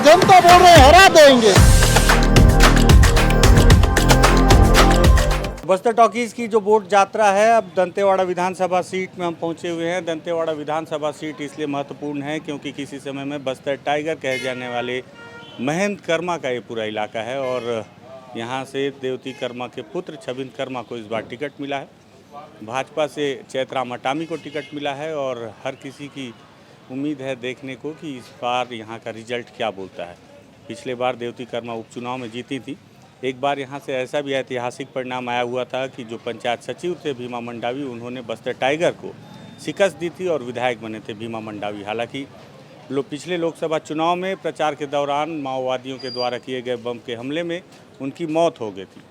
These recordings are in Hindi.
जनता बोल रहे हरा देंगे। बस्तर टॉकीज की जो बोट यात्रा है, अब दंतेवाड़ा विधानसभा सीट में हम पहुंचे हुए हैं। दंतेवाड़ा विधानसभा सीट इसलिए महत्वपूर्ण है क्योंकि किसी समय में बस्तर टाइगर कहे जाने वाले महेंद्र कर्मा का ये पूरा इलाका है और यहाँ से देवती कर्मा के पुत्र छबिंद कर्मा को इस बार टिकट मिला है। भाजपा से चैतराम अटामी को टिकट मिला है और हर किसी की उम्मीद है देखने को कि इस बार यहाँ का रिजल्ट क्या बोलता है। पिछले बार देवती कर्मा उपचुनाव में जीती थी। एक बार यहाँ से ऐसा भी ऐतिहासिक परिणाम आया हुआ था कि जो पंचायत सचिव थे भीमा मंडावी, उन्होंने बस्तर टाइगर को शिकस्त दी थी और विधायक बने थे भीमा मंडावी। हालांकि पिछले लोकसभा चुनाव में प्रचार के दौरान माओवादियों के द्वारा किए गए बम के हमले में उनकी मौत हो गई थी।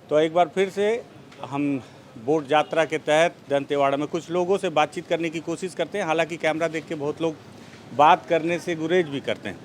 तो एक बार फिर से हम बोट यात्रा के तहत दंतेवाड़ा में कुछ लोगों से बातचीत करने की कोशिश करते हैं। हालांकि कैमरा देख के बहुत लोग बात करने से गुरेज भी करते हैं,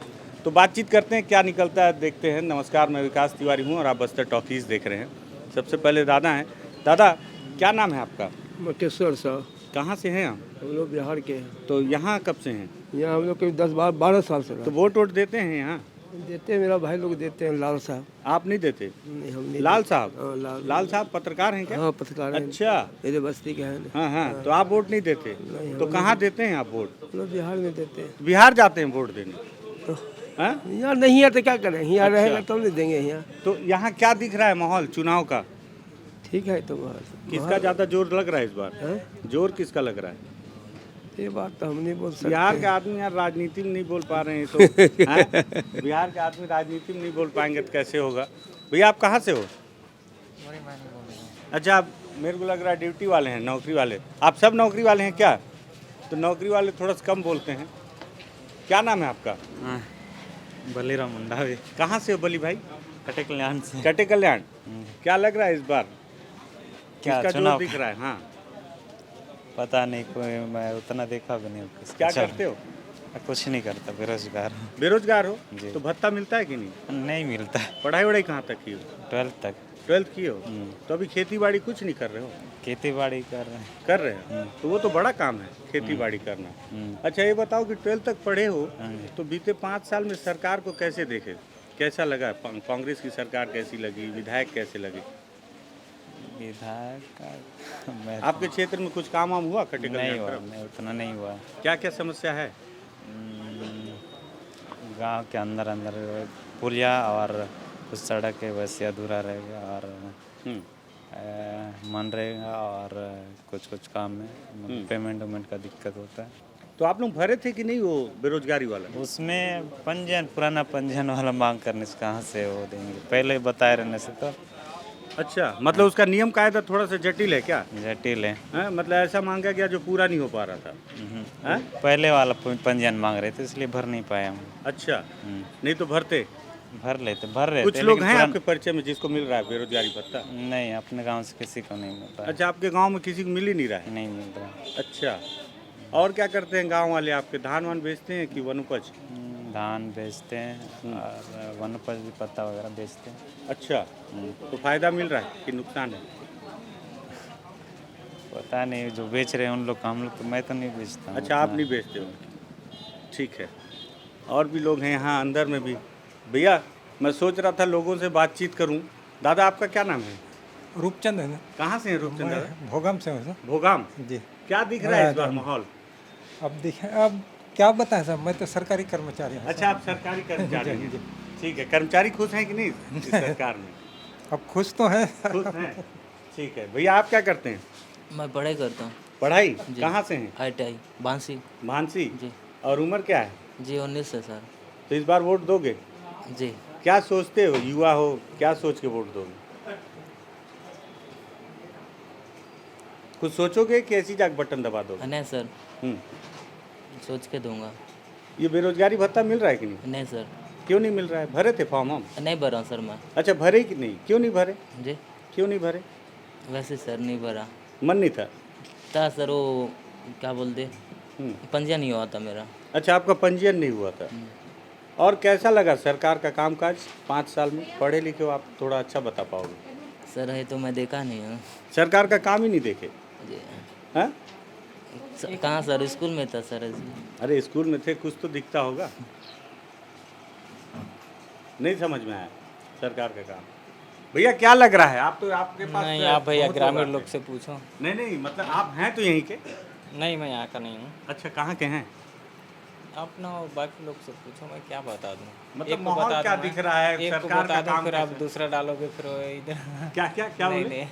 तो बातचीत करते हैं, क्या निकलता है देखते हैं। नमस्कार, मैं विकास तिवारी हूं और आप बस्तर टॉकीज़ देख रहे हैं। सबसे पहले दादा हैं। दादा, क्या नाम है आपका? मटेश्वर साहब। कहाँ से हैं आप? हम लोग बिहार के हैं। तो यहाँ कब से हैं? यहाँ हम लोग करीब 10-12 साल से तो वोट देते हैं यहाँ? देते हैं, मेरा भाई लोग देते हैं। लाल साहब। आप नहीं देते? नहीं, हम नहीं लाल देते। साहब? हाँ, लाल साहब पत्रकार हैं क्या? हाँ, पत्रकार हैं। अच्छा, मेरे बस्ती के हैं। हाँ हाँ। तो आप वोट नहीं देते? नहीं, तो हम कहाँ देते हैं आप वोट? हम लोग बिहार में देते हैं। बिहार जाते हैं वोट देने? तो हाँ? यहाँ नहीं है तो क्या करें, यहाँ अच्छा। रहेगा तो नहीं देंगे। यहाँ तो यहाँ क्या दिख रहा है माहौल चुनाव का? ठीक है। तो किसका ज़्यादा जोर लग रहा है इस बार? हैं? जोर किसका लग रहा है? ये बात तो हम नहीं बोल सकते। बिहार के आदमी यार राजनीति में नहीं बोल पा रहे हैं तो हैं? बिहार के आदमी राजनीति में नहीं बोल पाएंगे तो कैसे होगा? भैया आप कहाँ से हो? अच्छा, आप मेरे को लग रहा है ड्यूटी वाले हैं, नौकरी वाले। आप सब नौकरी वाले हैं क्या? तो नौकरी वाले थोड़ा सा कम बोलते हैं। क्या नाम है आपका? बलीराम मंडावी। कहाँ से हो बली भाई? कटे कल्याण से। कटे कल्याण। क्या लग रहा है इस बार? क्या किसका जोर चुनाव दिख रहा है? हाँ, पता नहीं, कोई मैं उतना देखा भी नहीं हूँ। क्या करते हो? कुछ नहीं करता, बेरोजगार हूँ। बेरोजगार हो? जी। तो भत्ता मिलता है कि नहीं? नहीं मिलता। पढ़ाई वढ़ाई कहाँ तक की हो? 12th तक। 12th की हो? तो अभी खेती बाड़ी कुछ नहीं कर रहे हो? खेती बाड़ी कर रहे हैं। कर रहे हो? तो वो तो बड़ा काम है खेती बाड़ी करना। अच्छा, ये बताओ कि 12th तक पढ़े हो तो बीते 5 साल में सरकार को कैसे देखे? कैसा लगा? कांग्रेस की सरकार कैसी लगी? विधायक कैसे लगे? विधायक का मैं आपके क्षेत्र में कुछ काम वाम हुआ? कटे नहीं कल्याण हुआ, तरफ? नहीं उतना नहीं हुआ। क्या क्या समस्या है? गांव के अंदर अंदर पुलिया और कुछ सड़क है वैसे अधूरा रहेगा और हम्म, मनरेगा और कुछ कुछ काम में पेमेंट वेमेंट का दिक्कत होता है। तो आप लोग भरे थे कि नहीं वो बेरोजगारी वाला? उसमें पंजीयन, पुराना पंजीयन वाला मांग करने से कहाँ से वो देंगे? पहले बताए रहने से तो अच्छा, मतलब उसका नियम कायदा थोड़ा सा जटिल है क्या? जटिल है। हैं? मतलब ऐसा मांगा गया जो पूरा नहीं हो पा रहा था? हैं? पहले वाला पंजीयन मांग रहे थे इसलिए भर नहीं पाए हम। अच्छा, नहीं तो भरते? भर लेते, भर रहे कुछ थे, लोग लेकिन हैं तुरंत- आपके परिचय में जिसको मिल रहा है बेरोजगारी भत्ता? नहीं, अपने गांव से किसी को नहीं मिलता है। अच्छा, आपके गांव में किसी को मिल ही नहीं रहा है? नहीं मिल रहा। अच्छा, और क्या करते हैं गांव वाले आपके? धान वान बेचते हैं कि वनोपज? धान बेचते हैं और वनोपज भी, पत्ता वगैरह बेचते हैं। अच्छा, तो फायदा मिल रहा है कि नुकसान है? पता नहीं, जो बेच रहे हैं उन लोग, हम लोग तो, मैं तो नहीं बेचता हूँ अच्छा, आप उतना। नहीं बेचते हो? ठीक है। और भी लोग हैं यहाँ अंदर में भी। भैया, मैं सोच रहा था लोगों से बातचीत करूँ। दादा, आपका क्या नाम है? रूपचंद है ना। कहाँ से हैं रूपचंद दादा? मैं भोगम से हूँ सर। भोगाम। जी। क्या दिख रहा है इस बार माहौल? अब देखें, अब क्या बताएं सर, मैं तो सरकारी कर्मचारी हूँ। अच्छा, आप सरकारी कर्मचारी जी, जी। हैं। ठीक है, कर्मचारी खुश हैं कि नहीं इस सरकार में? अब खुश तो है। खुश हैं। ठीक है। भैया, आप क्या करते हैं? मैं पढ़ाई करता हूँ। पढ़ाई जी। कहाँ से हैं? ITI बांसी। भांसी। जी। और उम्र क्या है? जी 19 है सर। तो इस बार वोट दोगे? जी। क्या सोचते हो, युवा हो, क्या सोच के वोट दोगे? कुछ सोचोगे कि ऐसी जाके बटन दबा दोगे? नहीं सर, हम्म। सोच के दूंगा। ये बेरोजगारी भत्ता मिल रहा है कि नहीं? नहीं सर, क्यों नहीं मिल रहा है? भरे थे फॉर्म हम? नहीं भरा सर मैं। अच्छा, भरे कि नहीं? क्यों नहीं भरे? जी, क्यों नहीं भरे? वैसे सर नहीं भरा मन नहीं था? था सर, वो क्या बोलते, हम्म। पंजीयन नहीं हुआ था मेरा। अच्छा, आपका पंजीयन नहीं हुआ था। और कैसा लगा सरकार का कामकाज 5 साल में? पढ़े लिखे हो आप, थोड़ा अच्छा बता पाओगे? सर है तो मैं देखा नहीं हूँ। सरकार का काम ही नहीं देखे? जी। हैं? कहाँ सर, स्कूल में था सर। अरे स्कूल में थे, कुछ तो दिखता होगा। नहीं समझ में आया सरकार का काम। भैया क्या लग रहा है, आप तो आपके पास नहीं तो आप भैया बहुत ग्रामीण होगा। लोग से पूछो। नहीं नहीं, मतलब आप हैं तो यहीं के? नहीं मैं यहाँ का नहीं हूँ। अच्छा, कहाँ के हैं? आप ना बाकी लोग से पूछो, मैं क्या बता दूँ। मतलब एक को माहौल बता क्या दूँ दिख रहा है, एक को सरकार बता का दूँ, काम फिर आप कैसे? दूसरा डालोगे, फिर वो इधर क्या क्या क्या नहीं बोले? नहीं,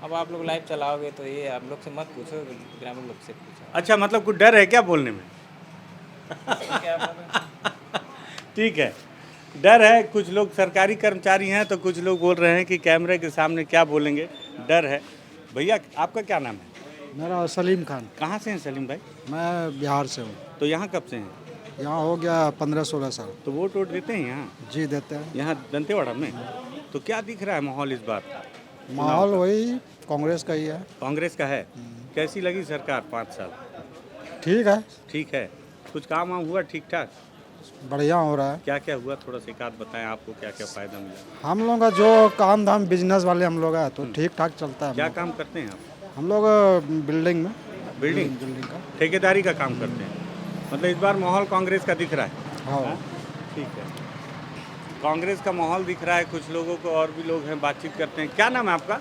अब आप लोग लाइव चलाओगे तो ये आप लोग से मत पूछो, ग्रामीण लोग से पूछो। अच्छा, मतलब कुछ डर है क्या बोलने में? क्या बोले? ठीक है, डर है। कुछ लोग सरकारी कर्मचारी हैं तो कुछ लोग बोल रहे हैं कि कैमरे के सामने क्या बोलेंगे, डर है। भैया आपका क्या नाम है? मेरा सलीम खान। कहाँ से हैं सलीम भाई? मैं बिहार से हूँ। तो यहाँ कब से हैं? यहाँ हो गया 15-16 साल। तो वोट देते हैं यहाँ? जी देते हैं। यहाँ दंतेवाड़ा में? तो क्या दिख रहा है माहौल इस बार? माहौल वही कांग्रेस का ही है। कांग्रेस का है। कैसी लगी सरकार 5 साल? ठीक है, ठीक है। कुछ काम वाम हुआ ठीक ठाक? बढ़िया हो रहा है। क्या क्या हुआ, थोड़ा सा एक आध बताएं, आपको क्या क्या फायदा मिला? हम लोग का जो काम धाम बिजनेस वाले हम लोग हैं तो ठीक ठाक चलता है। क्या काम करते हैं आप? हम लोग बिल्डिंग में बिल्डिंग का। ठेकेदारी का काम करते हैं। मतलब इस बार माहौल कांग्रेस का दिख रहा है। हाँ, ठीक है, कांग्रेस का माहौल दिख रहा है। कुछ लोगों को और भी लोग हैं, बातचीत करते हैं। क्या नाम है आपका?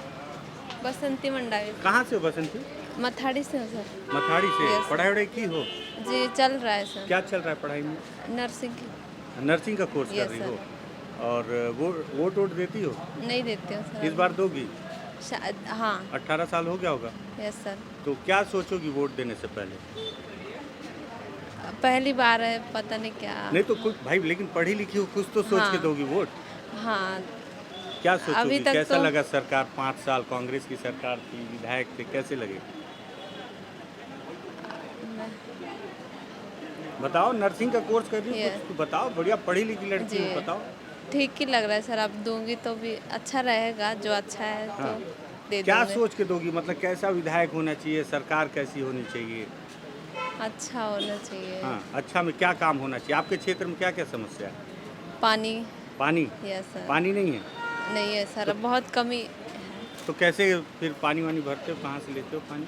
बसंती मंडावी। कहाँ से हो बसंती? मथाड़ी से हो सर। मथाड़ी से। Yes, sir. पढ़ाई वढ़ाई की हो? जी चल रहा है सर। क्या चल रहा है पढ़ाई में? नर्सिंग की। नर्सिंग का कोर्स कर Yes, रही sir. हो। और वो वोट देती हो? नहीं देती हूँ सर। इस बार दोगी? शायद हाँ। 18 साल हो गया होगा। Yes sir. तो क्या सोचोगी वोट देने से पहले? पहली बार है, पता नहीं क्या। नहीं तो कुछ भाई, लेकिन पढ़ी लिखी हो, कुछ तो सोच हाँ। के दोगी वोट। हाँ। क्या सोचोगी? अभी तक कैसा तो- लगा सरकार? 5 साल कांग्रेस की सरकार थी, विधायक थे, कैसे लगे? बताओ, नर्सिंग का कोर्स कर रही हो, Yes. कुछ तो बताओ। बढ़िया पढ़ी लिखी लड़की जी। हो, बताओ। ठीक ही लग रहा है सर। अब दूंगी तो भी अच्छा रहेगा, जो अच्छा है तो हाँ। दे क्या दूंगी। सोच के दोगी? मतलब कैसा विधायक होना चाहिए, सरकार कैसी होनी चाहिए? अच्छा होना चाहिए। हाँ, अच्छा में क्या काम होना चाहिए? आपके क्षेत्र में क्या क्या समस्या है? पानी। पानी? Yes sir. पानी नहीं है नहीं है सर, बहुत कमी। तो कैसे फिर पानी वानी भरते हो? कहाँ से लेते हो पानी?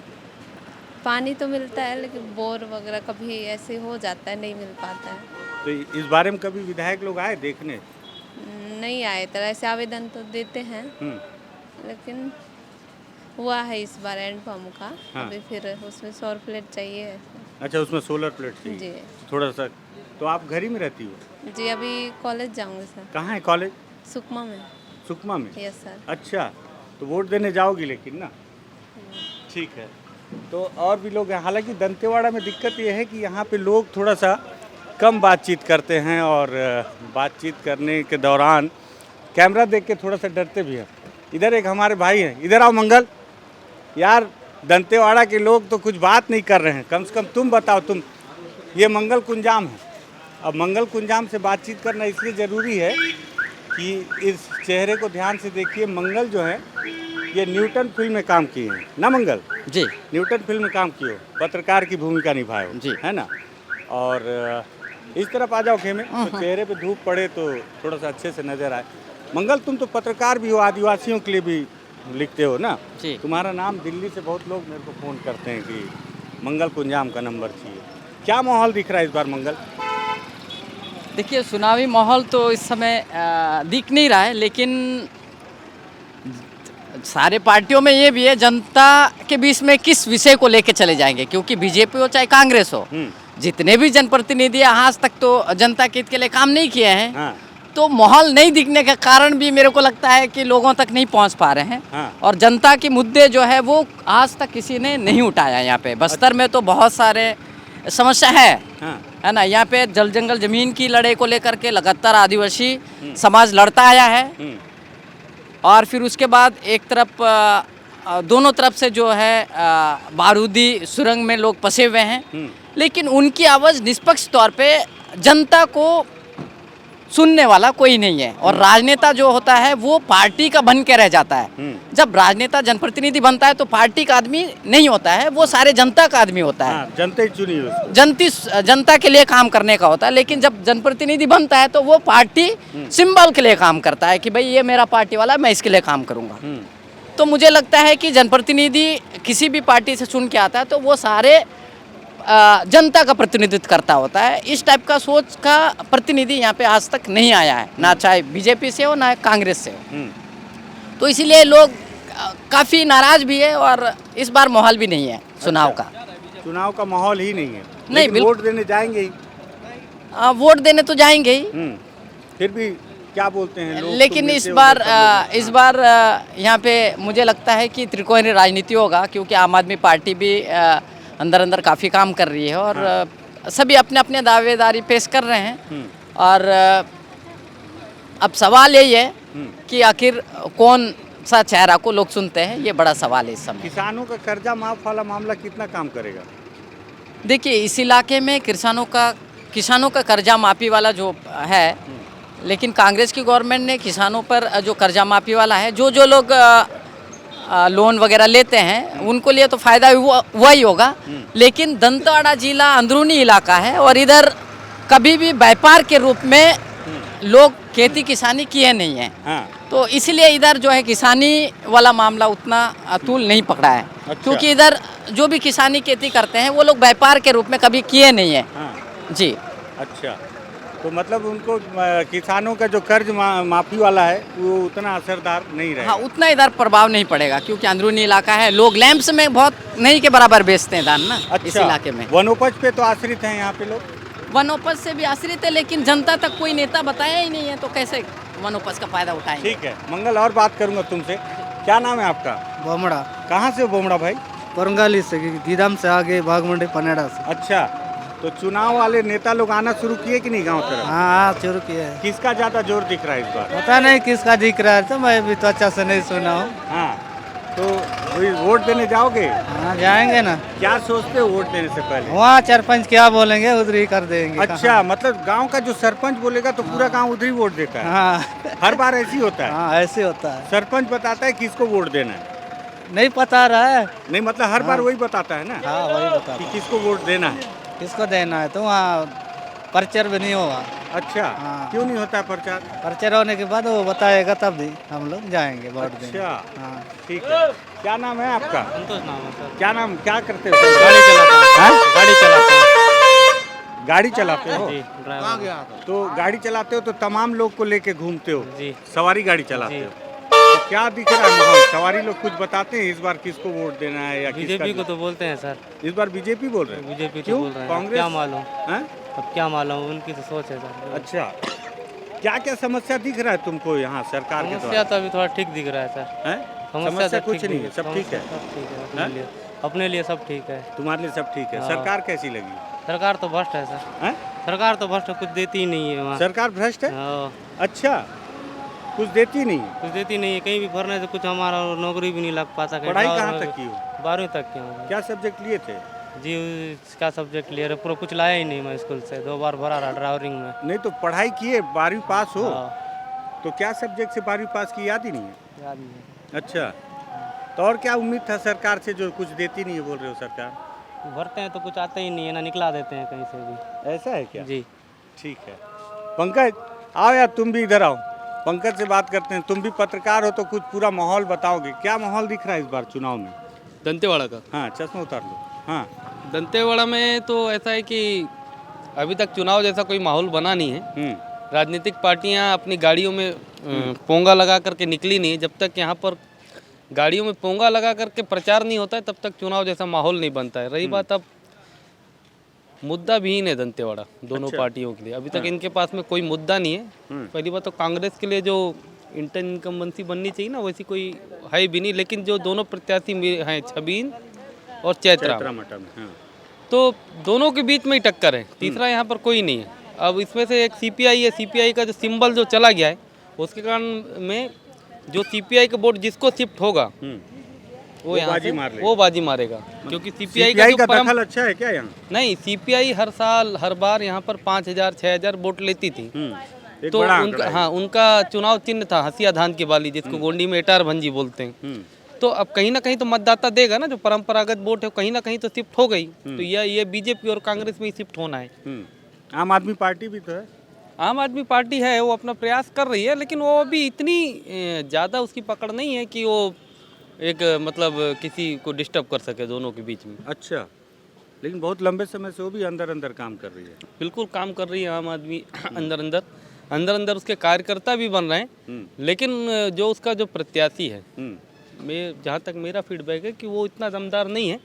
पानी तो मिलता है लेकिन बोर वगैरह कभी ऐसे हो जाता है, नहीं मिल पाता है। तो इस बारे में कभी विधायक लोग आए देखने? नहीं आए तरह ऐसे आवेदन तो देते हैं, लेकिन हुआ है इस बार एंड फॉर्म का। हाँ। अभी फिर उसमें 100 प्लेट चाहिए। अच्छा, उसमें सोलर प्लेट चाहिए। जी। थोड़ा सा। तो आप घर ही में रहती हो? जी अभी कॉलेज जाऊंगी सर। कहाँ है कॉलेज? सुकमा में। सुकमा में? Yes sir. अच्छा, तो वोट देने जाओगी लेकिन ना? ठीक है। तो और भी लोग हैं। हालांकि दंतेवाड़ा में दिक्कत ये है कि यहाँ पे लोग थोड़ा सा कम बातचीत करते हैं और बातचीत करने के दौरान कैमरा देख के थोड़ा सा डरते भी हैं। इधर एक हमारे भाई हैं, इधर आओ मंगल। यार दंतेवाड़ा के लोग तो कुछ बात नहीं कर रहे हैं, कम से कम तुम बताओ। तुम, ये मंगल कुंजाम है। अब मंगल कुंजाम से बातचीत करना इसलिए ज़रूरी है कि इस चेहरे को ध्यान से देखिए। मंगल जो है ये न्यूटन फिल्म में काम किए हैं ना मंगल? जी न्यूटन फिल्म में काम किए हो, पत्रकार की भूमिका निभाए हो, जी। है ना? और इस तरफ आ जाओ खेमे, तो चेहरे पे धूप पड़े तो थोड़ा सा अच्छे से नजर आए। मंगल तुम तो पत्रकार भी हो, आदिवासियों के लिए भी लिखते हो ना? जी। तुम्हारा नाम दिल्ली से बहुत लोग मेरे को फ़ोन करते हैं कि मंगल कुंजाम का नंबर चाहिए। क्या माहौल दिख रहा है इस बार मंगल? देखिए, चुनावी माहौल तो इस समय दिख नहीं रहा है, लेकिन सारे पार्टियों में ये भी है जनता के बीच में किस विषय को लेके चले जाएंगे, क्योंकि बीजेपी हो चाहे कांग्रेस हो, जितने भी जनप्रतिनिधि आज तक तो जनता के हित के लिए काम नहीं किए हैं। हाँ। तो माहौल नहीं दिखने के कारण भी मेरे को लगता है कि लोगों तक नहीं पहुंच पा रहे हैं। हाँ। और जनता के मुद्दे जो है वो आज तक किसी ने नहीं उठाया। यहाँ पे बस्तर में तो बहुत सारे समस्या है, हाँ। है ना? यहाँ पे जल जंगल जमीन की लड़ाई को लेकर के लगातार आदिवासी समाज लड़ता आया है। और फिर उसके बाद एक तरफ दोनों तरफ से जो है बारूदी सुरंग में लोग फंसे हुए हैं, लेकिन उनकी आवाज़ निष्पक्ष तौर पे जनता को सुनने वाला कोई नहीं है। और राजनेता जो होता है वो पार्टी का बन के रह जाता है। जब राजनेता जनप्रतिनिधि बनता है तो पार्टी का आदमी नहीं होता है, वो सारे जनता का आदमी होता है। हाँ, जनता ही चुनी है उसको। जनता के लिए काम करने का होता है। लेकिन जब जनप्रतिनिधि बनता है तो वो पार्टी सिंबल के लिए काम करता है कि भाई ये मेरा पार्टी वाला, मैं इसके लिए काम करूँगा। तो मुझे लगता है कि जनप्रतिनिधि किसी भी पार्टी से चुन के आता है तो वो सारे जनता का प्रतिनिधित्व करता होता है। इस टाइप का सोच का प्रतिनिधि यहाँ पे आज तक नहीं आया है, ना चाहे बीजेपी से हो ना कांग्रेस से हो। तो इसीलिए लोग काफ़ी नाराज भी है और इस बार माहौल भी नहीं है चुनाव का। चुनाव का माहौल ही नहीं है, नहीं, लेकिन बिल्कुल। वोट देने जाएंगे ही। वोट देने तो जाएंगे ही, फिर भी क्या बोलते हैं लोग, लेकिन तो इस मिलते बार होंगे सब इस बार यहाँ पे मुझे लगता है कि त्रिकोणीय राजनीति होगा, क्योंकि आम आदमी पार्टी भी अंदर अंदर काफ़ी काम कर रही है और सभी अपने अपने दावेदारी पेश कर रहे हैं। और अब सवाल यही है कि आखिर कौन सा चेहरा को लोग सुनते हैं, ये बड़ा सवाल है इस समय। किसानों का कर्जा माफ वाला मामला कितना काम करेगा? देखिए, इस इलाके में किसानों का कर्जा माफ़ी वाला जो है, लेकिन कांग्रेस की गवर्नमेंट ने किसानों पर जो कर्जा माफ़ी वाला है, जो लोग लोन वगैरह लेते हैं उनको लिए तो फ़ायदा हुआ ही होगा, लेकिन दंतेवाड़ा जिला अंदरूनी इलाका है और इधर कभी भी व्यापार के रूप में लोग खेती किसानी किए नहीं हैं। हाँ। तो इसलिए इधर जो है किसानी वाला मामला उतना तूल नहीं पकड़ा है। अच्छा। क्योंकि इधर जो भी किसानी खेती करते हैं वो लोग व्यापार के रूप में कभी किए नहीं है। हाँ। जी। अच्छा, तो मतलब उनको किसानों का जो कर्ज माफी वाला है वो उतना असरदार नहीं रहेगा। हाँ, उतना इधर प्रभाव नहीं पड़ेगा, क्योंकि अंदरूनी इलाका है, लोग लैंप्स में बहुत नहीं के बराबर बेचते हैं धान ना। अच्छा, इस इलाके में वनोपज पे तो आश्रित हैं यहाँ पे लोग। वनोपज से भी आश्रित है, लेकिन जनता तक कोई नेता बताया ही नहीं है, तो कैसे वनोपज का फायदा उठाएंगे। ठीक है मंगल, और बात करूंगा तुमसे। क्या नाम है आपका? बोमड़ा कहाँ से हो बोमड़ा भाई? परंगाली से, गीदम से आगे बागमंडी पनेड़ा से। अच्छा, तो चुनाव वाले नेता लोग आना शुरू किए कि नहीं गांव तरफ? हाँ, शुरू किया है। किसका ज्यादा जोर दिख रहा है इस बार? पता नहीं किसका दिख रहा है, तो मैं भी तो अच्छा से नहीं सुना हूँ। हाँ, तो वही वोट देने जाओगे? हाँ, जाएंगे ना। क्या सोचते हो वोट देने से पहले? वहाँ सरपंच क्या बोलेंगे उधर ही कर देंगे। अच्छा, मतलब गांव का जो सरपंच बोलेगा तो पूरा गांव उधर ही वोट देता है? हाँ हर बार ऐसी होता है? हाँ, ऐसे होता है। सरपंच बताता है किसको वोट देना है? नहीं पता रहा है। नहीं, मतलब हर बार वही बताता है ना हाँ, वही बता कि किसको वोट देना है। किसको देना है, तो वहाँ प्रचार भी नहीं होगा। अच्छा, हाँ। क्यों नहीं होता है प्रचार? प्रचार होने के बाद वो बताएगा, तब भी हम लोग जाएंगे वोट देने। अच्छा, हाँ। ठीक है। क्या नाम है आपका? संतोष नाम है सर। क्या नाम, क्या करते हो? गाड़ी चलाता हूँ। हाँ? गाड़ी चलाता हूँ। गाड़ी चलाते हो? जी, ड्राइवर। तो गाड़ी चलाते हो तो तमाम लोग को लेके घूमते हो? जी। सवारी गाड़ी चलाते जी। हो? तो क्या दिख रहा है माहौल? सवारी लोग कुछ बताते हैं इस बार किसको वोट देना है या बीजेपी को तो बोलते हैं सर। इस बार बीजेपी बोल रहे हैं? बीजेपी तो क्यों? बोल रहे हैं। कांग्रेस? क्या मालूम, हैं? अब क्या मालूम, उनकी तो सोच है सर। अच्छा, क्या क्या समस्या दिख रहा है तुमको यहाँ सरकार के समस्या द्वारा? तो अभी थोड़ा ठीक दिख रहा है सर। हैं? समस्या समस्या तो कुछ ठीक नहीं है, सब ठीक है? सब ठीक है अपने हाँ? लिए। अपने लिए सब ठीक है। तुम्हारे लिए सब ठीक है। हाँ। सरकार कैसी लगी? सरकार तो भ्रष्ट है सर। हैं? सरकार तो भ्रष्ट, कुछ देती ही नहीं है वहाँ। सरकार भ्रष्ट है? हाँ, अच्छा, कुछ देती नहीं है। कुछ देती नहीं है, कहीं भी भरने से कुछ हमारा नौकरी भी नहीं लग पाता। कहीं पढ़ाई ड्राइवर कहाँ में तक की हो? 12वीं तक की हूँ। क्या सब्जेक्ट लिए थे? जी, क्या सब्जेक्ट लिया, पूरा कुछ लाया ही नहीं मैं स्कूल से। 2 बार भरा रहा ड्राइवरिंग में। नहीं तो पढ़ाई किए, 12वीं पास हो, हाँ, तो क्या सब्जेक्ट से 12वीं पास की याद ही नहीं है? याद नहीं है। अच्छा, तो और क्या उम्मीद था सरकार से जो कुछ देती नहीं है बोल रहे हो सरकार? भरते हैं तो कुछ आता ही नहीं है ना, निकला देते हैं कहीं से भी। ऐसा है क्या? जी। ठीक है। पंकज आओ यार, तुम भी इधर आओ, पंकज से बात करते हैं। तुम भी पत्रकार हो तो कुछ पूरा माहौल बताओगे। क्या माहौल दिख रहा है इस बार चुनाव में? दंतेवाड़ा का? हाँ, चश्मा उतार लो। हाँ, दंतेवाड़ा में तो ऐसा है कि अभी तक चुनाव जैसा कोई माहौल बना नहीं है। राजनीतिक पार्टियां अपनी गाड़ियों में पोंगा लगा करके निकली नहीं। जब तक यहाँ पर गाड़ियों में पोंगा लगा करके प्रचार नहीं होता है तब तक चुनाव जैसा माहौल नहीं बनता है। रही बात अब मुद्दा विहीन है दंतेवाड़ा दोनों अच्छा। पार्टियों के लिए। अभी तक इनके पास में कोई मुद्दा नहीं है। पहली बात तो कांग्रेस के लिए जो इंटर इनकम्बेंसी बननी चाहिए ना, वैसी कोई है भी नहीं। लेकिन जो दोनों प्रत्याशी हैं, छबीन और चैत्रा मटा में, हाँ। तो दोनों के बीच में ही टक्कर है। तीसरा यहाँ पर कोई नहीं है। अब इसमें से एक सीपीआई है। सीपीआई का जो सिंबल जो चला गया है उसके कारण में जो सीपीआई का वोट जिसको शिफ्ट होगा वो यहाँ बाजी से मार लेगा। वो बाजी मारेगा। क्योंकि सीपीआई सीपीआई का जो परम- दखल अच्छा है क्या यहाँ? नहीं, सीपीआई हर साल हर बार यहाँ पर 5,000 6,000 वोट लेती थी। एक तो बड़ा आंकड़ा उनका है। हाँ उनका चुनाव चिन्ह था हसिया धान की बाली, जिसको गोंडी में एटार भंजी बोलते हैं। तो अब कहीं ना कहीं तो मतदाता देगा ना, जो परंपरागत वोट है कहीं ना कहीं तो शिफ्ट हो गई। तो ये बीजेपी और कांग्रेस में ही शिफ्ट होना है। आम आदमी पार्टी भी तो है। आम आदमी पार्टी है, वो अपना प्रयास कर रही है, लेकिन वो अभी इतनी ज़्यादा उसकी पकड़ नहीं है कि वो एक मतलब किसी को डिस्टर्ब कर सके दोनों के बीच में। अच्छा, लेकिन बहुत लंबे समय से वो भी अंदर अंदर काम कर रही है। बिल्कुल काम कर रही है आम आदमी अंदर अंदर उसके कार्यकर्ता भी बन रहे हैं, लेकिन जो उसका जो प्रत्याशी है, मैं जहाँ तक मेरा फीडबैक है कि वो इतना दमदार नहीं है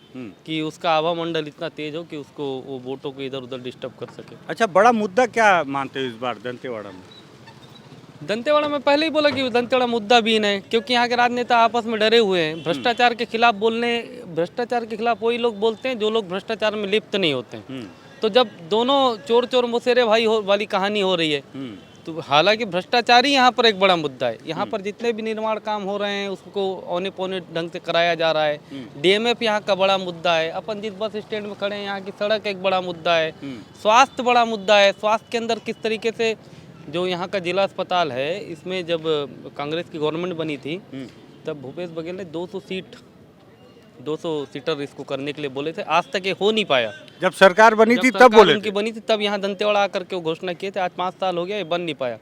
कि उसका आभा मंडल इतना तेज हो कि उसको वो वोटों को इधर उधर डिस्टर्ब कर सके। अच्छा, बड़ा मुद्दा क्या मानते हो इस बार दंतेवाड़ा में? दंतेवाड़ा में पहले ही बोला कि दंतेवाड़ा मुद्दा भी है, क्योंकि यहाँ के राजनेता आपस में डरे हुए हैं। भ्रष्टाचार के खिलाफ भ्रष्टाचार के खिलाफ वही लोग बोलते हैं जो लोग भ्रष्टाचार में लिप्त नहीं होते हैं। तो जब दोनों चोर चोर मुसेरे भाई वाली कहानी हो रही है, तो हालांकि भ्रष्टाचार ही यहाँ पर एक बड़ा मुद्दा है। यहाँ पर जितने भी निर्माण काम हो रहे हैं उसको औने पौने ढंग से कराया जा रहा है। डीएमएफ यहाँ का बड़ा मुद्दा है। अपन जिस बस स्टैंड में खड़े हैं यहाँ की सड़क एक बड़ा मुद्दा है। स्वास्थ्य बड़ा मुद्दा है। स्वास्थ्य के अंदर किस तरीके से जो यहाँ का जिला अस्पताल है, इसमें जब कांग्रेस की गवर्नमेंट बनी थी तब भूपेश बघेल ने 200 सीटर इसको करने के लिए बोले थे। आज तक ये हो नहीं पाया। जब सरकार बनी थी तब बोले उनकी बनी थी, तब यहाँ दंतेवाड़ा आकर के वो घोषणा किए थे। आज 5 साल हो गया, ये बन नहीं पाया।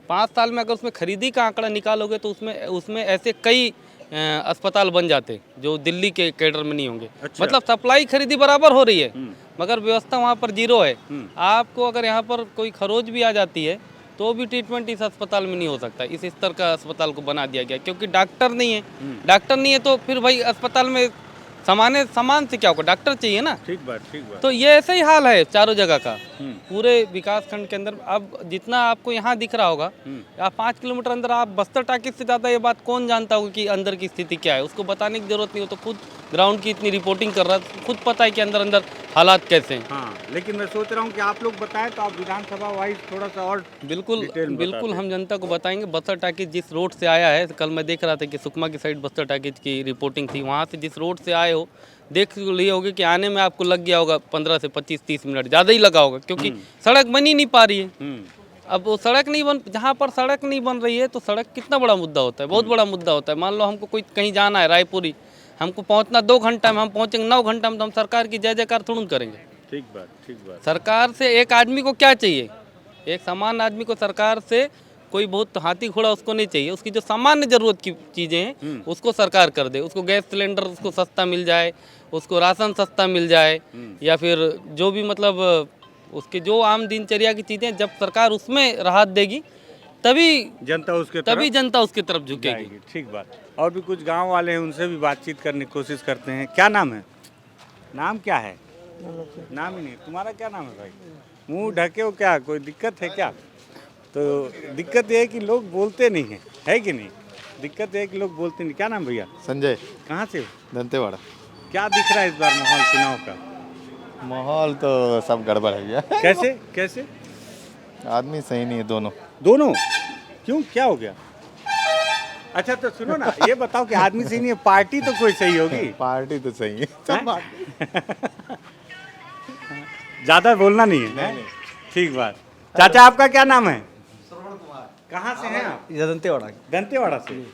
5 साल में अगर उसमें खरीदी का आंकड़ा निकालोगे तो उसमें ऐसे कई अस्पताल बन जाते जो दिल्ली के कैडर में नहीं होंगे। अच्छा। मतलब सप्लाई खरीदी बराबर हो रही है, मगर व्यवस्था वहाँ पर जीरो है। आपको अगर यहाँ पर कोई खरोच भी आ जाती है तो भी ट्रीटमेंट इस अस्पताल में नहीं हो सकता। इस स्तर का अस्पताल को बना दिया गया, क्योंकि डॉक्टर नहीं है। डॉक्टर नहीं है तो फिर भाई अस्पताल में सामान से क्या होगा, डॉक्टर चाहिए ना। ठीक बात। तो ये ऐसे ही हाल है चारों जगह का, पूरे विकास खंड के अंदर। अब जितना आपको यहाँ दिख रहा होगा, आप 5 किलोमीटर अंदर आप बस्तर टाकिज से ज़्यादा ये बात कौन जानता होगा कि अंदर की स्थिति क्या है। उसको बताने की जरूरत नहीं हो, तो खुद ग्राउंड की इतनी रिपोर्टिंग कर रहा है, खुद पता है कि अंदर अंदर हालात कैसे हैं। हाँ, लेकिन मैं सोच रहा हूँ कि आप लोग बताएं तो आप विधानसभा वाइज थोड़ा सा और बिल्कुल हम जनता को बताएंगे। बस्तर टाकिज जिस रोड से आया है, कल मैं देख रहा था कि सुकमा की साइड बस्तर टाकिज की रिपोर्टिंग थी, वहाँ से जिस रोड से आए हो देख लिए होगे कि आने में आपको लग गया होगा 15 से 25-30 मिनट, ज़्यादा ही लगा होगा, क्योंकि सड़क बन ही नहीं पा रही है। अब वो सड़क नहीं बन, जहाँ पर सड़क नहीं बन रही है तो सड़क कितना बड़ा मुद्दा होता है, बहुत बड़ा मुद्दा होता है। मान लो हमको कोई कहीं जाना है रायपुरी, हमको पहुँचना 2 घंटा में, हम पहुँचेंगे 9 घंटा में, तो हम सरकार की जय जयकार थोड़ा करेंगे। ठीक बात। सरकार से एक आदमी को क्या चाहिए? एक सामान्य आदमी को सरकार से कोई बहुत हाथी घोड़ा उसको नहीं चाहिए। उसकी जो सामान्य जरूरत की चीज़ें हैं उसको सरकार कर दे। उसको गैस सिलेंडर उसको सस्ता मिल जाए, उसको राशन सस्ता मिल जाए, या फिर जो भी मतलब उसके जो आम दिनचर्या की चीज़ें, जब सरकार उसमें राहत देगी तभी जनता उसके तरफ झुकेगी। ठीक बात। और भी कुछ गांव वाले हैं, उनसे भी बातचीत करने की कोशिश करते हैं। क्या नाम है? नाम क्या है? नाम ही नहीं। तुम्हारा क्या नाम है भाई? मुंह ढके हो क्या? कोई दिक्कत है क्या? तो दिक्कत ये है कि लोग बोलते नहीं है कि नहीं? दिक्कत है कि लोग बोलते नहीं। क्या नाम भैया? संजय। कहाँ से हो? दंतेवाड़ा। क्या दिख रहा है इस बार माहौल चुनाव का? माहौल तो सब गड़बड़ है भैया। कैसे? आदमी सही नहीं है दोनों? क्यों, क्या हो गया? अच्छा तो सुनो ना, ये बताओ कि आदमी सही नहीं है, पार्टी तो कोई सही होगी। पार्टी तो सही है, ज्यादा बोलना नहीं है। नहीं। ठीक बात। चाचा आपका क्या नाम है? कहाँ से हैं आप? दंतेवाड़ा से।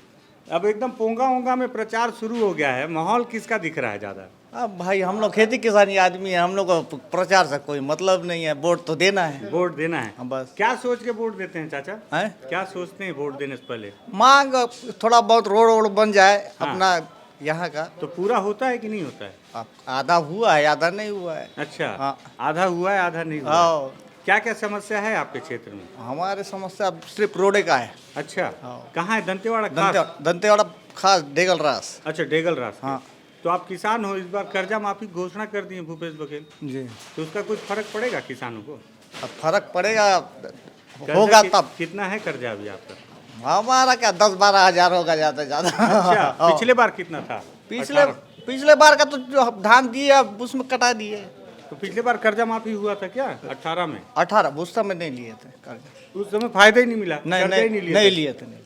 अब एकदम पोंगा में प्रचार शुरू हो गया है, माहौल किसका दिख रहा है ज्यादा? अब भाई हम लोग खेती किसानी आदमी है, हम लोग को प्रचार से कोई मतलब नहीं है, वोट तो देना है। वोट देना है, बस। क्या सोच के वोट देते हैं चाचा? हैं? क्या सोचते हैं वोट देने से पहले? मांग थोड़ा बहुत रोड बन जाए अपना यहाँ का। तो पूरा होता है कि नहीं होता है? आधा हुआ है, आधा नहीं हुआ है। अच्छा। हाँ। आधा हुआ है, आधा नहीं हुआ है। क्या क्या समस्या है आपके क्षेत्र में? हमारे समस्या सिर्फ रोडे का है। अच्छा। कहाँ है? दंतेवाड़ा? दंतेवाड़ा खास डेगल रास। अच्छा, डेगल रास। हाँ। तो आप किसान हो, इस बार कर्जा माफी घोषणा कर दी है भूपेश बघेल जी, तो उसका कुछ फर्क पड़ेगा किसानों को? अब फर्क पड़ेगा, होगा तब। कितना है कर्जा अभी आपका? हमारा क्या 10-12 हजार होगा ज्यादा ज्यादा। अच्छा। पिछले बार कितना था? पिछले बार का तो जो धान दिए अब उसमें कटा दिए। तो पिछले बार कर्जा माफी हुआ था क्या 18 में? 18 उस समय नहीं लिए थे कर्जा, उस समय फायदा ही नहीं मिला। नहीं लिए थे।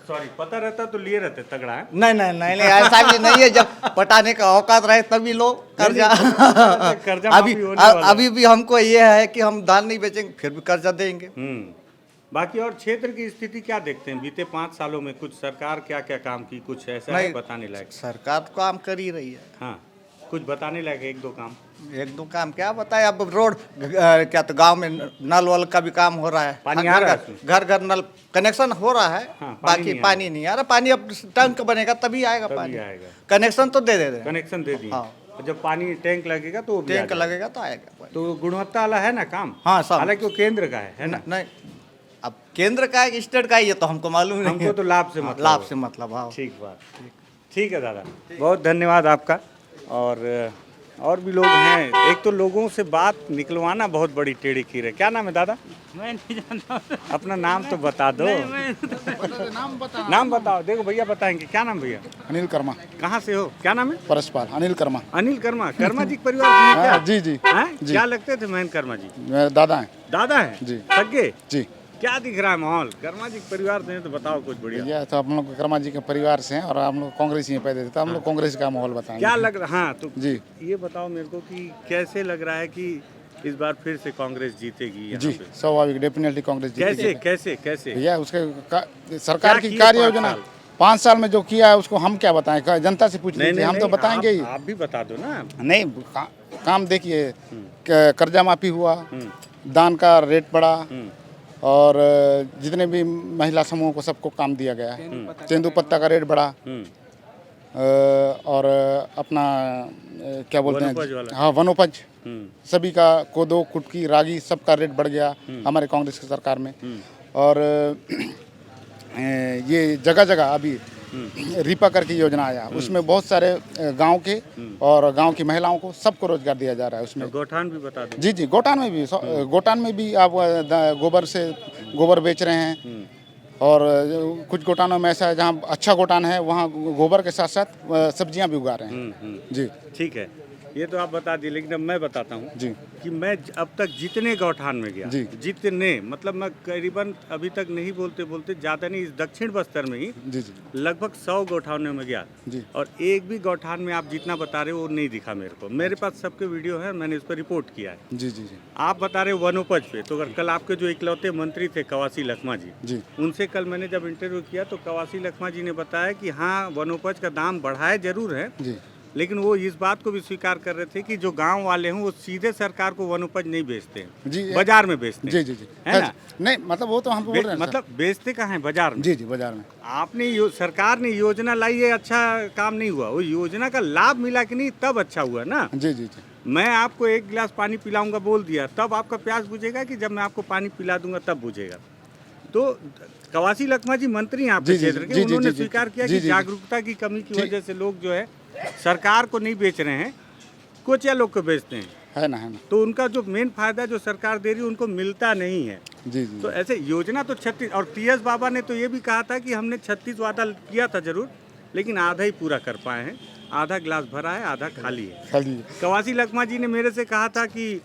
सॉरी, पता रहता तो लिए रहते तगड़ा है। नहीं ऐसा भी नहीं है, जब पटाने का औकात रहे तभी लो कर्जा। कर्जा अभी भी हमको ये है कि हम धान नहीं बेचेंगे फिर भी कर्जा देंगे। बाकी और क्षेत्र की स्थिति क्या देखते हैं? बीते 5 सालों में कुछ सरकार क्या क्या काम की, कुछ ऐसा है बताने लायक? सरकार तो काम कर ही रही है। हाँ, कुछ बताने लायक एक दो काम क्या बताए? अब रोड क्या तो गांव में नल वल का भी काम हो रहा है, पानी आ रहा है, घर नल कनेक्शन हो रहा है। हाँ, बाकी पानी नहीं आ रहा। पानी अब टंक बनेगा तभी आएगा पानी। कनेक्शन तो दे दे। कनेक्शन दे दिए। हाँ। और जब पानी टैंक लगेगा तो वो भी आ टैंक जाएगा। लगेगा तो आएगा। तो गुणवत्ता वाला है ना काम? हाँ, सब। हालांकि वो केंद्र का है ना? नहीं, अब केंद्र का है कि स्टेट का है ये तो हमको मालूम नहीं। हमको तो लाभ से मतलब लाभ है। से मतलब, हाँ। ठीक बात, ठीक है दादा, बहुत धन्यवाद आपका। और भी लोग हैं, एक तो लोगों से बात निकलवाना बहुत बड़ी टेढ़ी खीर है। क्या नाम है दादा? मैं नहीं जानता। अपना नाम तो बता दो। नाम बताओ, देखो भैया बताएंगे। क्या नाम भैया? अनिल कर्मा, कहाँ से हो? क्या नाम है? परसपाल अनिल कर्मा। अनिल कर्मा। कर्मा जी के परिवार से हैं क्या? जी जी हैं? क्या लगते थे महेंद्र कर्मा जी? दादा हैं दादा हैं जी। सगे? जी। क्या दिख रहा है माहौल? कर्मा जी के परिवार से हैं तो बताओ कुछ बढ़िया। भैया तो हम लोग कर्मा जी के परिवार से हैं और हम लोग कांग्रेस ही पैदा थे, तो हम लोग कांग्रेस का माहौल बताएंगे। क्या लग रहा? हाँ तो जी ये बताओ मेरे को कि कैसे लग रहा है कि इस बार फिर से कांग्रेस जीतेगी यहाँ जी, पे? स्वाभाविक, डेफिनेटली कांग्रेस जीतेगी। कैसे कैसे कैसे? भैया उसके सरकार की किया कार्य 5 योजना साल? 5 साल में जो किया है उसको हम क्या बताएं? जनता से पूछ नहीं लीजिए, हम तो नहीं, बताएंगे ही। आप भी बता दो ना। नहीं, काम देखिए, कर्जा माफी हुआ, दान का रेट बढ़ा, और जितने भी महिला समूह को सबको काम दिया गया है। तेंदुपत्ता का रेट बढ़ा, और अपना क्या बोलते वनोपज हैं, वाला। हाँ वनोपज, सभी का कोदो कुटकी रागी सबका रेट बढ़ गया हमारे कांग्रेस की सरकार में। और ये जगह जगह अभी रिपा करके योजना आया, उसमें बहुत सारे गांव के और गांव की महिलाओं को सबको रोजगार दिया जा रहा है उसमें। गौठान भी बता दो। जी जी, गोटान में भी आप गोबर से गोबर बेच रहे हैं, और कुछ गोटानों में ऐसा है जहाँ अच्छा गोटान है वहाँ गोबर के साथ साथ सब्जियां भी उगा रहे हैं। जी ठीक है, ये तो आप बता दिए, लेकिन अब मैं बताता हूँ जी कि मैं अब तक जितने गौठान में गया, जी। जितने मतलब मैं करीबन अभी तक नहीं बोलते ज़्यादा नहीं, इस दक्षिण बस्तर में ही जी जी लगभग 100 गौठानों में गया जी। और एक भी गौठान में आप जितना बता रहे हो वो नहीं दिखा मेरे को। मेरे पास सबके वीडियो है, मैंने इस पर रिपोर्ट किया है। जी जी जी आप बता रहे हो वनोपज पे, तो अगर कल आपके जो इकलौते मंत्री थे कवासी लखमा जी, जी उनसे कल मैंने जब इंटरव्यू किया तो कवासी लखमा जी ने बताया कि हाँ वनोपज का दाम बढ़ाए जरूर है, जी लेकिन वो इस बात को भी स्वीकार कर रहे थे कि जो गांव वाले हैं वो सीधे सरकार को वनोपज नहीं बेचते हैं, जी बाजार में बेचते हैं। जी जी जी, है ना? नहीं मतलब वो तो हम बोल रहे हैं मतलब बेचते कहाँ हैं? बाजार में। जी जी, बाजार में। आपने सरकार ने योजना लाई है, अच्छा काम नहीं हुआ, वो योजना का लाभ मिला कि नहीं तब अच्छा हुआ ना। जी जी जी मैं आपको 1 गिलास पानी पिलाऊंगा बोल दिया, तब आपका प्यास बुझेगा कि जब मैं आपको पानी पिला दूंगा तब बुझेगा? तो कवासी लखमा जी मंत्री हैं आपके जी, जी, क्षेत्र जी, के, जी, उन्होंने जी, जी, स्वीकार किया जी, कि जी, जी। जागरूकता की कमी की वजह से लोग जो है सरकार को नहीं बेच रहे हैं, कोचिया लोग को बेचते हैं। है ना, है ना। तो उनका जो मेन फायदा जो सरकार दे रही है उनको मिलता नहीं है। जी जी तो ऐसे योजना तो 36, और TS बाबा ने तो ये भी कहा था कि हमने 36 वादा किया था जरूर, लेकिन आधा ही पूरा कर पाए हैं। आधा गिलास भरा है, आधा खाली है। खाली कवासी लखमा जी ने मेरे से कहा था कि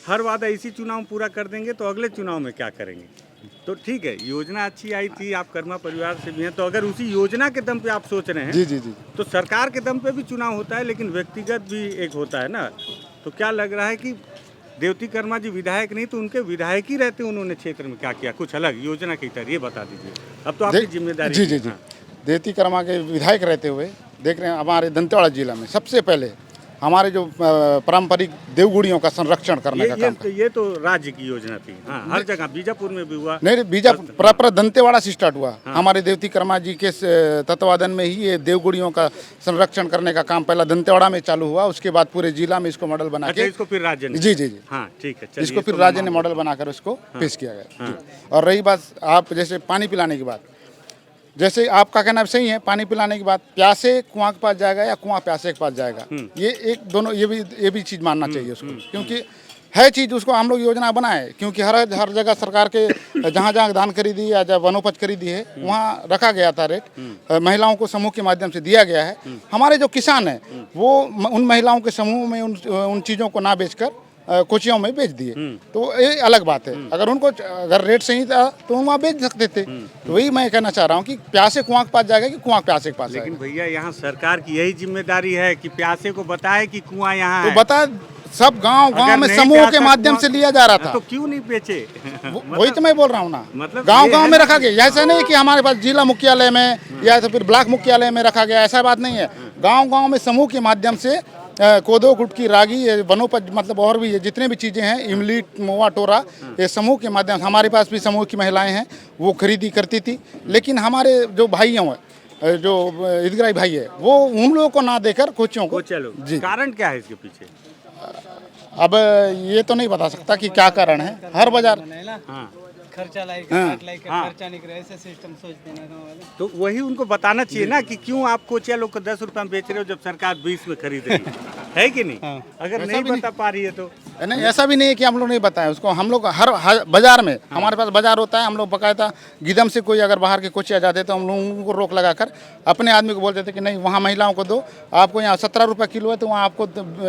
हर वादा इसी चुनाव में पूरा कर देंगे, तो अगले चुनाव में क्या करेंगे? तो ठीक है, योजना अच्छी आई थी, आप कर्मा परिवार से भी हैं, तो अगर उसी योजना के दम पे आप सोच रहे हैं जी जी जी तो सरकार के दम पे भी चुनाव होता है, लेकिन व्यक्तिगत भी एक होता है ना। तो क्या लग रहा है कि देवती कर्मा जी विधायक नहीं तो उनके विधायक ही रहते, उन्होंने क्षेत्र में क्या किया कुछ अलग योजना की तरह? ये बता दीजिए, अब तो आपकी जिम्मेदारी। जी जी जी, देवती कर्मा के विधायक रहते हुए देख रहे हैं हमारे दंतेवाड़ा जिला में सबसे पहले हमारे जो पारंपरिक देवगुड़ियों का संरक्षण करने का काम ये तो राज्य की योजना थी। हाँ, हर जगह, बीजापुर में भी हुआ। नहीं, बीजापुर प्रॉपर दंतेवाड़ा से स्टार्ट हुआ। हमारे देवती कर्मा जी के तत्वाधान में ही ये देवगुड़ियों का संरक्षण करने का काम पहला दंतेवाड़ा में चालू हुआ, उसके बाद पूरे जिला में इसको मॉडल बना के इसको फिर राज्य ने। जी जी जी, हाँ ठीक है, चलिए, इसको फिर राज्य ने मॉडल बनाकर उसको पेश किया गया। और रही बात आप जैसे पानी पिलाने की बात, जैसे आपका कहना सही है, पानी पिलाने के बाद प्यासे कुआं के पास जाएगा या कुआं प्यासे के पास जाएगा, ये एक दोनों ये भी चीज़ मानना चाहिए उसको, क्योंकि है चीज़ उसको हम लोग योजना बनाए, क्योंकि हर जगह सरकार के जहाँ जहाँ धान खरीदी या जब वनोपज खरीदी है वहाँ रखा गया था रेट, महिलाओं को समूह के माध्यम से दिया गया है। हमारे जो किसान हैं वो उन महिलाओं के समूह में उन चीज़ों को ना बेचकर कोचियों में बेच दिए, तो ये अलग बात है। अगर उनको अगर रेट सही था तो हम वहाँ बेच सकते थे। तो वही मैं कहना चाह रहा हूँ कि प्यासे कुआं के पास जाएगा कि कुआं प्यासे के पास जाएगा। लेकिन भैया यहाँ सरकार की यही जिम्मेदारी है कि प्यासे को बताए कि कुआं यहाँ है। तो बता, सब गांव में समूह के माध्यम से लिया जा रहा था, तो क्यों नहीं बेचे? वही तो मैं बोल रहा हूँ ना, मतलब गांव में रखा गया। ऐसा नहीं कि हमारे पास जिला मुख्यालय में या तो फिर ब्लॉक मुख्यालय में रखा गया, ऐसा बात नहीं है। गांव में समूह के माध्यम से कोदो कुटकी रागी वनोपज मतलब और भी जितने भी चीज़ें हैं, इमली मोवा टोरा, ये समूह के माध्यम से, हमारे पास भी समूह की महिलाएं हैं वो खरीदी करती थी। लेकिन हमारे जो भाइयों हैं जो ईदगाही भाई है वो उन लोगों को ना देकर कोचियों को। चलो जी कारण क्या है इसके पीछे? अब ये तो नहीं बता सकता कि क्या कारण है। हर बाजार हाँ खर्चा लाइक हाँ, लाइक हाँ। खर्चा नहीं करे ऐसा सिस्टम सोचते हैं गाँव वाले। तो वही उनको बताना चाहिए ना कि क्यों आप कोचिया लोग को 10 रुपए में बेच रहे हो जब सरकार 20 में खरीद रही है कि नहीं? अगर ऐसा नहीं भी बता पा रही है तो नहीं, ऐसा भी नहीं है कि हम लोग नहीं बताएं उसको। हम लोग हर बाजार में हमारे पास बाजार होता है, हम लोग बकायदा गिदम से कोई अगर बाहर के कोची आ जाते तो हम लोग उनको रोक लगाकर अपने आदमी को बोल देते कि नहीं वहाँ महिलाओं को दो, आपको यहाँ 17 रुपये किलो है तो वहाँ आपको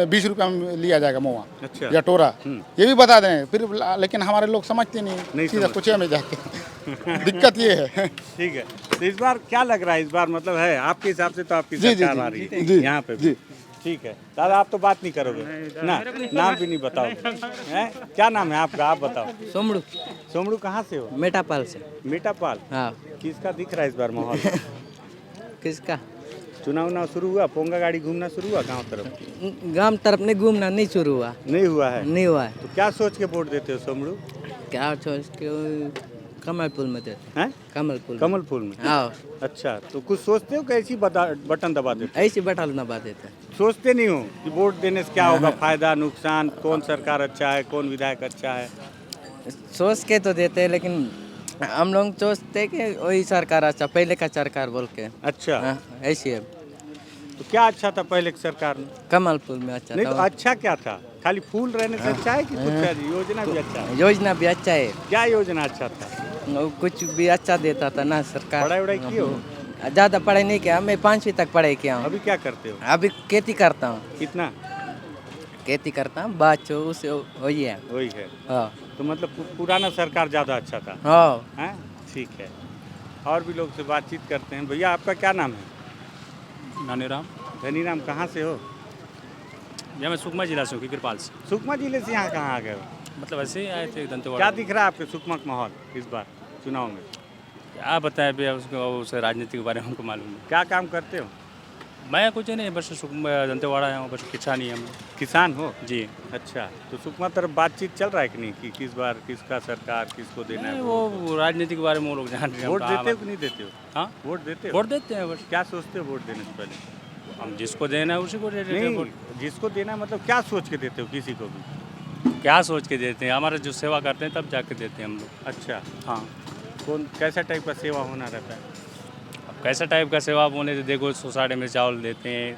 20 रुपये में लिया जाएगा मोआ अच्छा या टोरा, ये भी बता दें फिर। लेकिन हमारे लोग समझते नहीं, सीधा समझते। कुचिया में जाते हैं। दिक्कत ये है। ठीक है। तो इस बार क्या लग रहा है? इस बार मतलब है आपके हिसाब से तो आपकी जी, जी, सरकार जी, आ रही है जी, यहाँ पे भी। जी। ठीक है दादा, आप तो बात नहीं करोगे ना, नाम भी नहीं बताओगे हैं? क्या नाम है आपका, आप बताओ। सोमड़ू सोमड़ू कहाँ से हो? मेटापाल से। मीठापाल। हाँ किसका दिख रहा है इस बार माहौल? किसका? चुनाव उनाव शुरू हुआ, पोंगा गाड़ी घूमना शुरू हुआ गांव तरफ? गांव तरफ नहीं घूमना नहीं शुरू हुआ, नहीं हुआ है। नहीं हुआ है। तो क्या सोच के वोट देते हो सोमड़ू? क्या सोच के कमल पुल में देते हैं? कमल पुल कमल फूल में। हाँ अच्छा, तो कुछ सोचते हो कि ऐसी बटन दबा देते ऐसी बटल दबा देते। हो? सोचते नहीं हो कि वोट देने से क्या होगा, फायदा नुकसान, कौन सरकार अच्छा है, कौन विधायक अच्छा है? सोच के तो देते हैं लेकिन हम लोग सोचते कि वही सरकार अच्छा, पहले का सरकार बोल के। अच्छा, हाँ, ऐसी है। तो क्या अच्छा था पहले की सरकार में? कमल पुल में अच्छा नहीं तो था। अच्छा क्या था? खाली फूल रहने से अच्छा है कि कुछ योजना भी अच्छा है? योजना भी अच्छा है, क्या योजना अच्छा था? कुछ भी अच्छा देता था ना सरकार। पढ़ाई वढ़ाई की हो? ज़्यादा पढ़ाई नहीं किया, मैं 5वीं तक पढ़ाई किया हूँ। अभी क्या करते हो? अभी खेती करता हूँ, कितना? खेती करता हूँ, बात उसे वही है। वही है। हाँ तो मतलब पुराना सरकार ज़्यादा अच्छा था हाँ। हैं? ठीक है। और भी लोग से बातचीत करते हैं। भैया आपका क्या नाम है? नानीराम, धनीराम, कहाँ से हो? या मैं सुकमा जिला से हूँ, कृपाल से। सुकमा जिले से यहाँ कहाँ आ गए हो? मतलब ऐसे ही आए थे दंतेवाड़ा। क्या दिख रहा है आपके सुकमा का माहौल इस बार चुनाव में? क्या बताएं भैया, उसको उस राजनीति के बारे में हमको मालूम नहीं। क्या काम करते हो? मैं कुछ नहीं, बस सुकमा दंतेवाड़ा है, बस किसान ही हम। किसान हो? जी। अच्छा, तो सुकमा तरफ बातचीत चल रहा है कि नहीं कि किस बार किसका सरकार किसको देना है? वो राजनीति के बारे में वो लोग जान रहे हैं। वोट हम देते हो कि नहीं देते हो? हाँ, वोट देते हो? वोट देते हैं बस। क्या सोचते हो वोट देने से पहले? हम जिसको देना है उसी को दे देते हैं वोट। नहीं, जिसको देना है मतलब क्या सोच के देते हो किसी को भी? क्या सोच के देते हैं? हमारा जो सेवा करते हैं तब जाके देते हैं हम लोग। अच्छा, हाँ, कौन कैसा टाइप का सेवा होना रहता है? अब कैसा टाइप का सेवा बोले तो देखो, सोसाइटी में चावल देते हैं,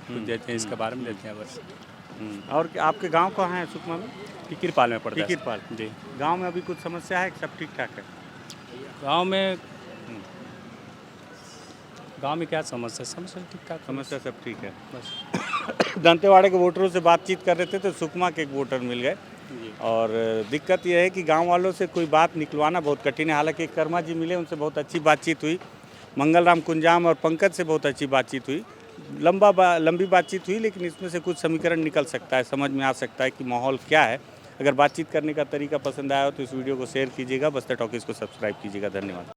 कुछ देते हैं, इसके बारे में देते हैं बस। और आपके गांव कहाँ है सुकमा में? टिकिरपाल में पड़ता है। टिकिरपाल। जी। गांव में अभी कुछ समस्या है कि सब ठीक ठाक है? गांव में क्या समस्या? समस्या ठीक ठाक, समस्या सब ठीक है। बस। दंतेवाड़े के वोटरों से बातचीत कर रहे थे तो सुकमा के एक वोटर मिल गए और दिक्कत यह है कि गांव वालों से कोई बात निकलवाना बहुत कठिन है। हालांकि कर्मा जी मिले, उनसे बहुत अच्छी बातचीत हुई। मंगलराम कुंजाम और पंकज से बहुत अच्छी बातचीत हुई। लंबी बातचीत हुई, लेकिन इसमें से कुछ समीकरण निकल सकता है, समझ में आ सकता है कि माहौल क्या है। अगर बातचीत करने का तरीका पसंद आया हो तो इस वीडियो को शेयर कीजिएगा, बस्तर टॉकीज़ को सब्सक्राइब कीजिएगा। धन्यवाद।